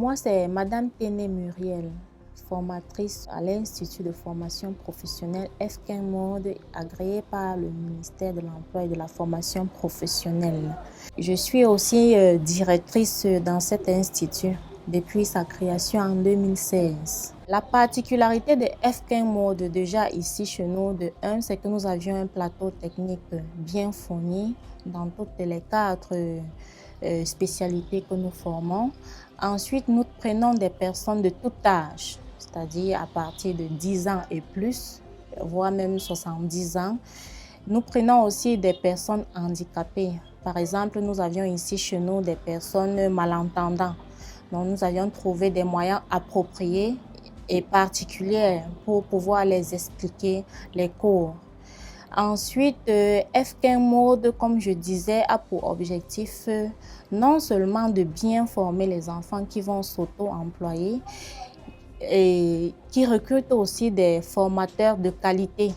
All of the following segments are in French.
Moi, c'est Madame Téné Muriel, formatrice à l'Institut de formation professionnelle F15 Mode, agréé par le ministère de l'Emploi et de la formation professionnelle. Je suis aussi directrice dans cet institut depuis sa création en 2016. La particularité de F15 Mode déjà ici chez nous, de un, c'est que nous avions un plateau technique bien fourni dans toutes les quatre spécialités que nous formons. Ensuite, nous prenons des personnes de tout âge, c'est-à-dire à partir de 10 ans et plus, voire même 70 ans. Nous prenons aussi des personnes handicapées. Par exemple, nous avions ici chez nous des personnes malentendantes. Donc, nous avions trouvé des moyens appropriés et particuliers pour pouvoir les expliquer les cours. Ensuite, F15 Mode, comme je disais, a pour objectif non seulement de bien former les enfants qui vont s'auto-employer, et qui recrute aussi des formateurs de qualité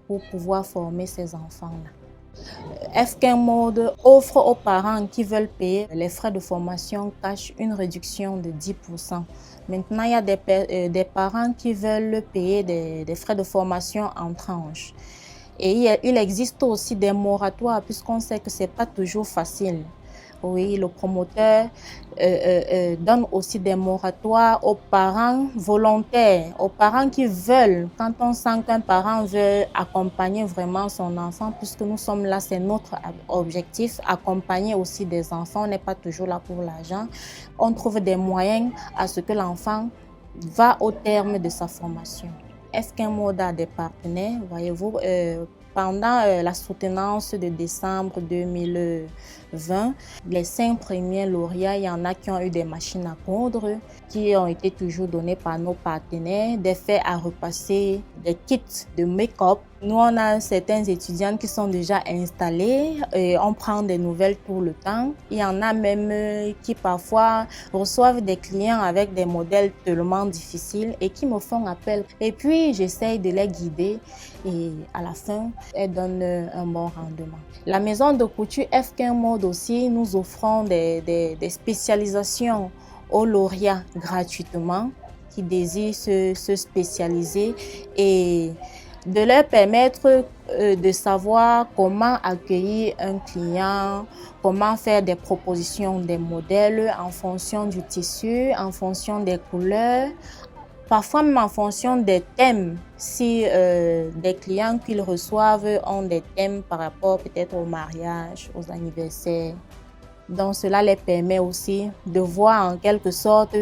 pour pouvoir former ces enfants-là. F15 Mode offre aux parents qui veulent payer les frais de formation cash une réduction de 10%. Maintenant, il y a des parents qui veulent payer des frais de formation en tranches. Et il existe aussi des moratoires puisqu'on sait que ce n'est pas toujours facile. Oui, le promoteur donne aussi des moratoires aux parents volontaires, aux parents qui veulent, quand on sent qu'un parent veut accompagner vraiment son enfant, puisque nous sommes là, c'est notre objectif, accompagner aussi des enfants, on n'est pas toujours là pour l'argent. On trouve des moyens à ce que l'enfant va au terme de sa formation. F15 Mode a des partenaires, voyez-vous, pendant la soutenance de décembre 2020, les 5 premiers lauréats, il y en a qui ont eu des machines à coudre, qui ont été toujours données par nos partenaires, des faits à repasser, des kits de make-up. Nous, on a certains étudiants qui sont déjà installés et on prend des nouvelles tout le temps. Il y en a même qui parfois reçoivent des clients avec des modèles tellement difficiles et qui me font appel. Et puis, j'essaye de les guider et à la fin, elles donnent un bon rendement. La maison de couture F15 Mode aussi, nous offrons des spécialisations aux lauréats gratuitement qui désirent se spécialiser et de leur permettre de savoir comment accueillir un client, comment faire des propositions des modèles en fonction du tissu, en fonction des couleurs, parfois même en fonction des thèmes. Si des clients qu'ils reçoivent ont des thèmes par rapport peut-être au mariage, aux anniversaires. Donc cela les permet aussi de voir en quelque sorte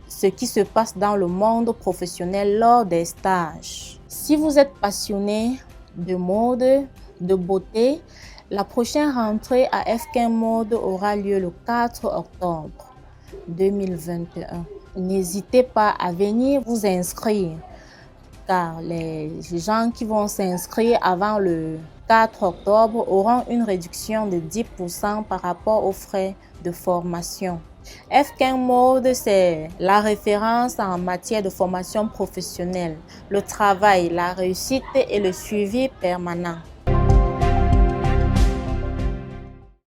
ce qui se passe dans le monde professionnel lors des stages. Si vous êtes passionné de mode, de beauté, la prochaine rentrée à F15 Mode aura lieu le 4 octobre 2021. N'hésitez pas à venir vous inscrire, car les gens qui vont s'inscrire avant le 4 octobre auront une réduction de 10% par rapport aux frais de formation. F15 Mode, c'est la référence en matière de formation professionnelle, le travail, la réussite et le suivi permanent.